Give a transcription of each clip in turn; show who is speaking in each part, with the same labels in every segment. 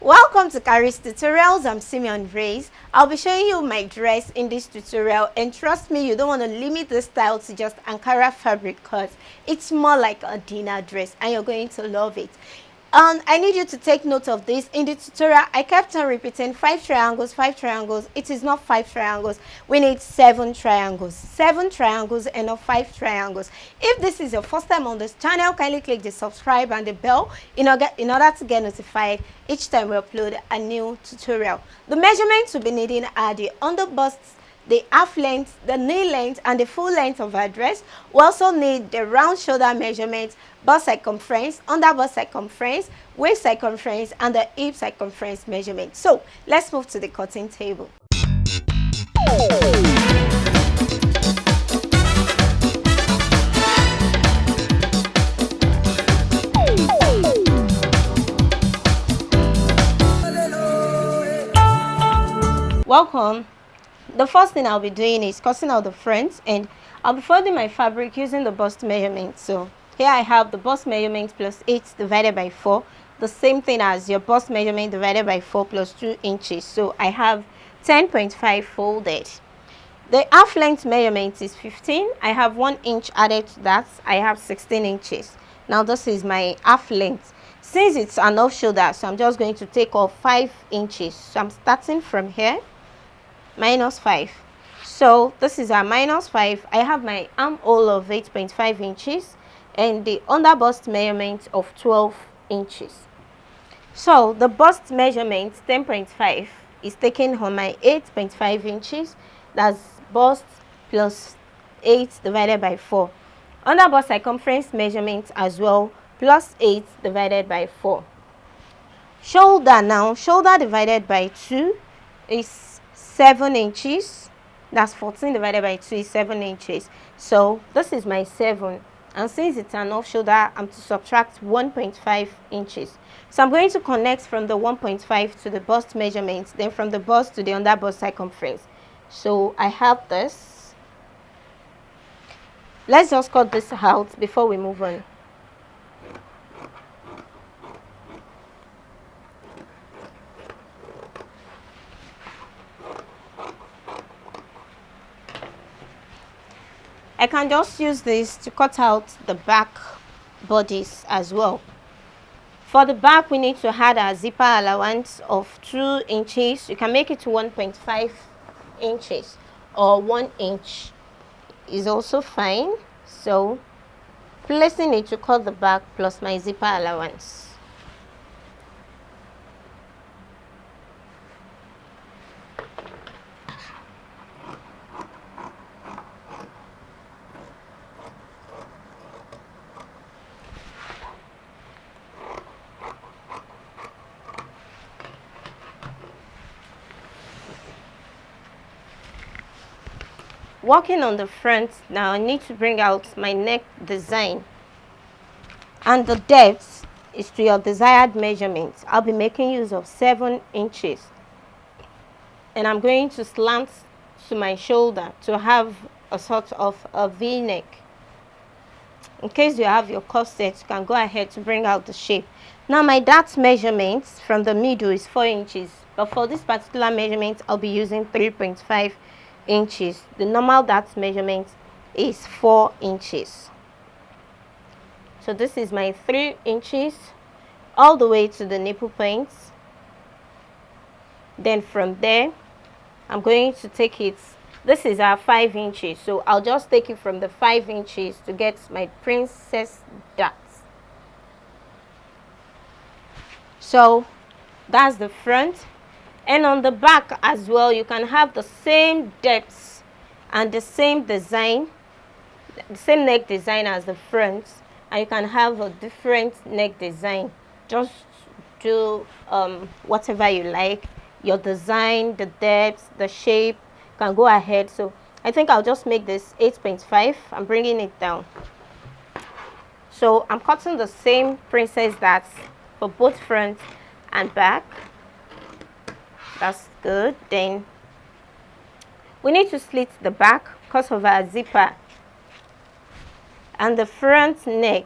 Speaker 1: Welcome to Kharis Tutorials. I'm Simeon. I'll be showing you my dress in this tutorial, and trust me, you don't want to limit the style to just Ankara fabric because it's more like a dinner dress and you're going to love it. I need you to take note of this. In the tutorial, I kept on repeating 5 triangles, 5 triangles. It is not 5 triangles. We need 7 triangles. 7 triangles and not 5 triangles. If this is your first time on this channel, kindly click the subscribe and the bell in order to get notified each time we upload a new tutorial. The measurements we'll be needing are the underbusts, the half length, the knee length, and the full length of our dress. We also need the round shoulder measurement, bust circumference, under bust circumference, waist circumference, and the hip circumference measurement. So let's move to the cutting table. Welcome. The first thing I'll be doing is cutting out the front, and I'll be folding my fabric using the bust measurement. So here I have the bust measurement plus 8 divided by 4, the same thing as your bust measurement divided by 4 plus 2 inches. So I have 10.5 folded. The half length measurement is 15. I have 1 inch added to that. I have 16 inches. Now this is my half length. Since it's an off shoulder, so I'm just going to take off 5 inches. So I'm starting from here, minus 5. So this is a minus 5. I have my armhole of 8.5 inches and the under bust measurement of 12 inches. So the bust measurement 10.5 is taken on my 8.5 inches. That's bust plus 8 divided by 4. Under bust circumference measurement as well, plus 8 divided by 4. Shoulder now, shoulder divided by 2 is 7 inches. That's 14 divided by 2 is 7 inches. So this is my 7, and since it's an off shoulder, I'm to subtract 1.5 inches. So I'm going to connect from the 1.5 to the bust measurement, then from the bust to the under bust circumference. So I have this. Let's just cut this out before we move on. I can just use this to cut out the back bodies as well. For the back, we need to add a zipper allowance of 2 inches. You can make it to 1.5 inches or 1 inch is also fine. So placing it to cut the back plus my zipper allowance. Working on the front now, I need to bring out my neck design, and the depth is to your desired measurement. I'll be making use of 7 inches, and I'm going to slant to my shoulder to have a sort of a V-neck. In case you have your corset, you can go ahead to bring out the shape. Now my dart measurement from the middle is 4 inches, but for this particular measurement I'll be using 3.5 inches. The normal dart measurement is 4 inches. So this is my 3 inches all the way to the nipple points. Then from there I'm going to take it, this is our 5 inches, so I'll just take it from the 5 inches to get my princess dart. So that's the front. And on the back as well, you can have the same depth and the same design, the same neck design as the front, and you can have a different neck design. Just do whatever you like, your design, the depth, the shape, you can go ahead. So I think I'll just make this 8.5. I'm bringing it down. So I'm cutting the same princess darts for both front and back. That's good. Then we need to slit the back because of our zipper, and the front neck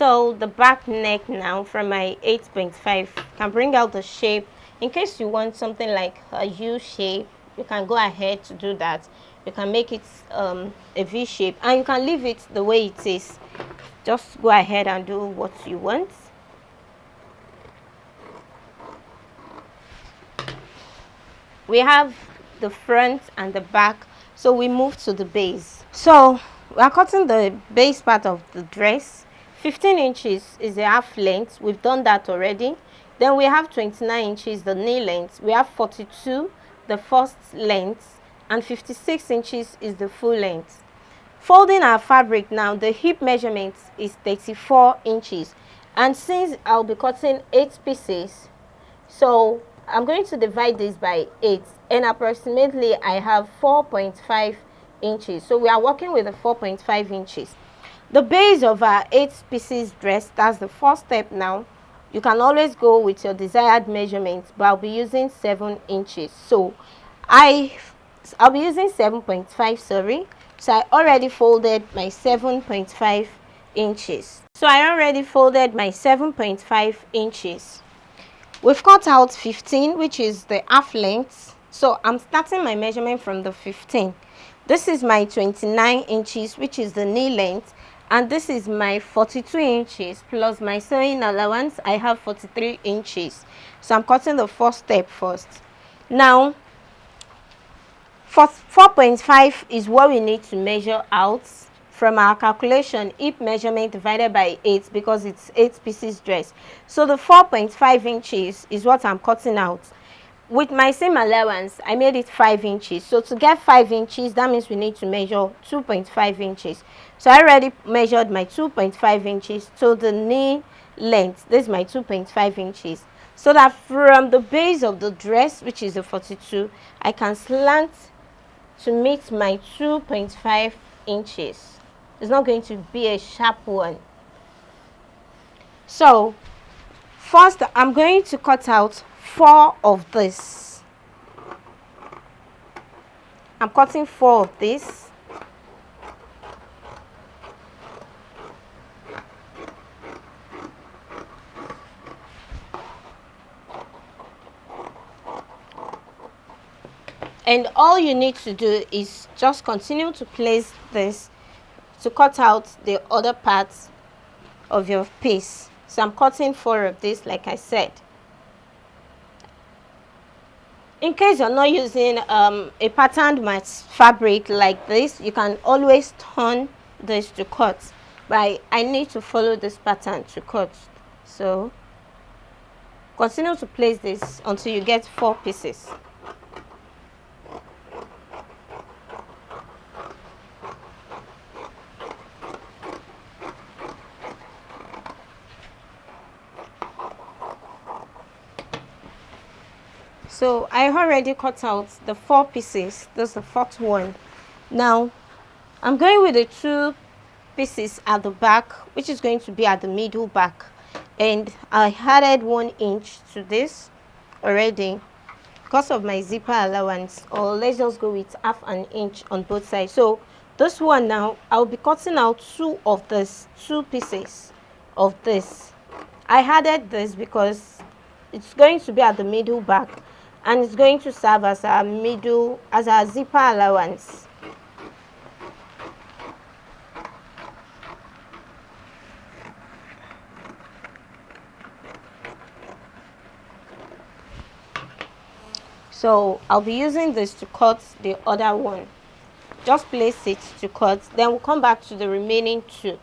Speaker 1: So the back neck now from my 8.5 can bring out the shape. In case you want something like a U shape, you can go ahead to do that. You can make it a V shape, and you can leave it the way it is. Just go ahead and do what you want. We have the front and the back, so we move to the base. So we are cutting the base part of the dress. 15 inches is the half length. We've done that already. Then we have 29 inches, the knee length. We have 42, the first length, and 56 inches is the full length. Folding our fabric now, the hip measurement is 34 inches. And since I'll be cutting 8 pieces, so I'm going to divide this by 8, and approximately I have 4.5 inches. So we are working with the 4.5 inches. The base of our 8 pieces dress, that's the first step now. You can always go with your desired measurements, but I'll be using 7 inches. So I'll be using 7.5, sorry. So I already folded my 7.5 inches. So I already folded my 7.5 inches. We've cut out 15, which is the half length. So I'm starting my measurement from the 15. This is my 29 inches, which is the knee length. And this is my 42 inches plus my sewing allowance. I have 43 inches. So I'm cutting the first step first. Now, 4.5 is what we need to measure out from our calculation, hip measurement divided by 8, because it's 8 pieces dress. So the 4.5 inches is what I'm cutting out. With my seam allowance, I made it 5 inches. So to get 5 inches, that means we need to measure 2.5 inches. So I already measured my 2.5 inches to the knee length. This is my 2.5 inches. So that from the base of the dress, which is the 42, I can slant to meet my 2.5 inches. It's not going to be a sharp one. So first, I'm going to cut out 4 of this. I'm cutting 4 of this. And all you need to do is just continue to place this to cut out the other parts of your piece. So I'm cutting 4 of this, like I said. In case you're not using a patterned mat fabric like this, you can always turn this to cut. But I need to follow this pattern to cut. So continue to place this until you get 4 pieces. So I already cut out the 4 pieces. This is the 4th one. Now I'm going with the 2 pieces at the back, which is going to be at the middle back, and I added 1 inch to this already because of my zipper allowance, or let's just go with half an inch on both sides. So this one now, I'll be cutting out 2 of this, 2 pieces of this. I added this because it's going to be at the middle back, and it's going to serve as our zipper allowance. So I'll be using this to cut the other one. Just place it to cut, then we'll come back to the remaining 2.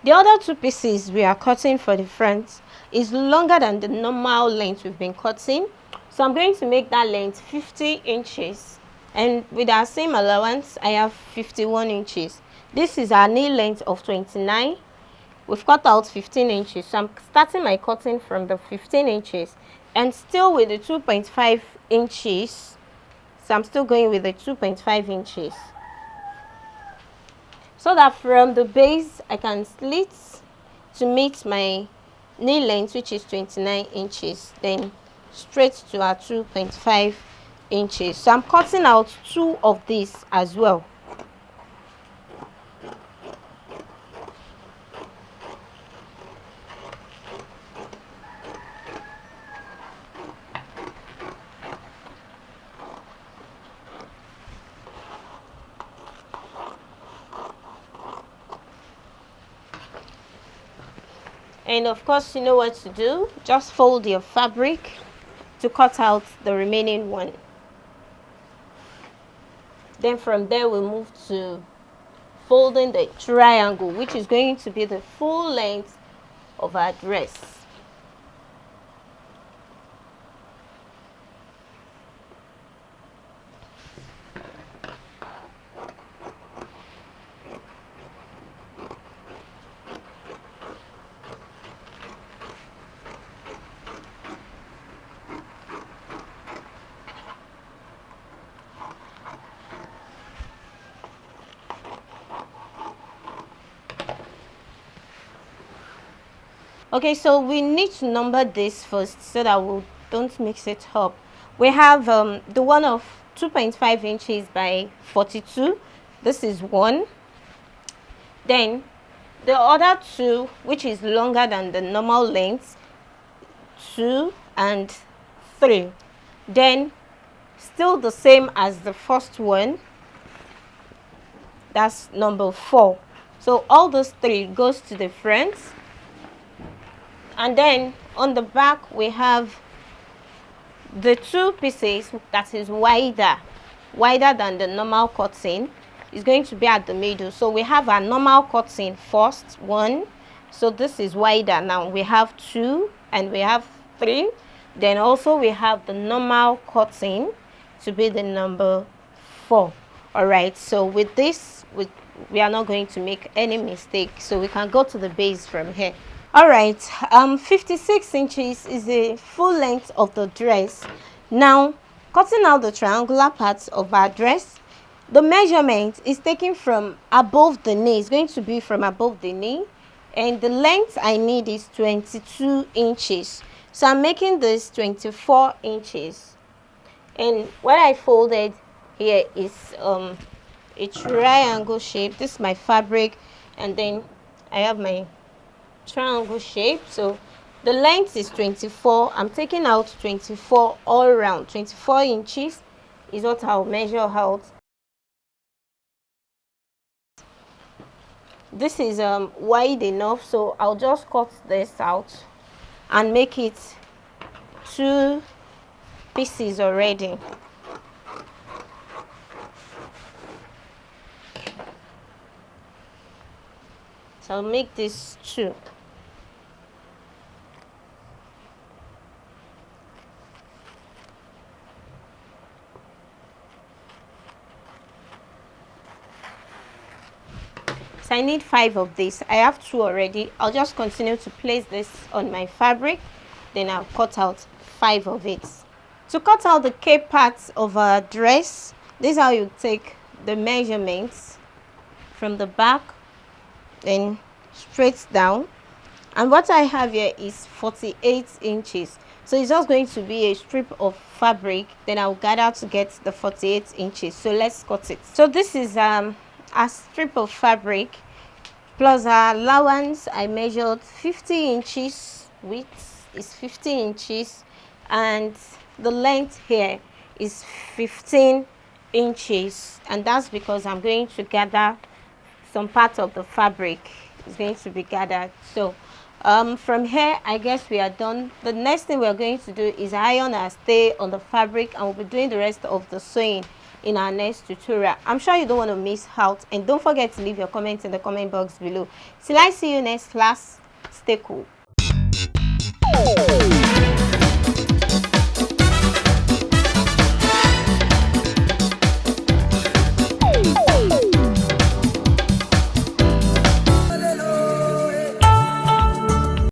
Speaker 1: The other 2 pieces we are cutting for the front is longer than the normal length we've been cutting. So I'm going to make that length 50 inches. And with our same allowance, I have 51 inches. This is our knee length of 29. We've cut out 15 inches. So I'm starting my cutting from the 15 inches. and still with the 2.5 inches. So I'm still going with the 2.5 inches, so that from the base I can slit to meet my knee length, which is 29 inches, then straight to our 2.5 inches. So I'm cutting out 2 of these as well. And of course, you know what to do. Just fold your fabric to cut out the remaining one. Then from there we'll move to folding the triangle, which is going to be the full length of our dress. Okay, so we need to number this first so that we don't mix it up. We have the one of 2.5 inches by 42. This is 1. Then the other 2, which is longer than the normal length, 2 and 3. Then still the same as the first one, that's number 4. So all those 3 goes to the front. And then on the back we have the 2 pieces that is wider than the normal cutting. Is going to be at the middle. So we have our normal cutting first, 1. So this is wider. Now we have 2 and we have 3. Then also we have the normal cutting to be the number 4. All right, so with this we are not going to make any mistake, so we can go to the base from here. All right, 56 inches is the full length of the dress. Now, cutting out the triangular parts of our dress, the measurement is taken from above the knee. It's going to be from above the knee, and the length I need is 22 inches. So I'm making this 24 inches. And what I folded here is a triangle shape. This is my fabric, and then I have my triangle shape. So the length is 24. I'm taking out 24 all around. 24 inches is what I'll measure out. This is wide enough, so I'll just cut this out and make it 2 pieces already. So I'll make this 2. So I need 5 of this. I have 2 already. I'll just continue to place this on my fabric, then I'll cut out 5 of it. To cut out the cape parts of a dress, this is how you take the measurements from the back, then straight down. And what I have here is 48 inches. So it's just going to be a strip of fabric, then I'll gather to get the 48 inches. So let's cut it. So this is a strip of fabric plus our allowance. I measured 50 inches. Width is 50 inches, and the length here is 15 inches, and that's because I'm going to gather some part of the fabric. Is going to be gathered. So from here I guess we are done. The next thing we are going to do is iron our stay on the fabric, and we'll be doing the rest of the sewing in our next tutorial. I'm sure you don't want to miss out, and don't forget to leave your comments in the comment box below. Till I see you next class, stay cool.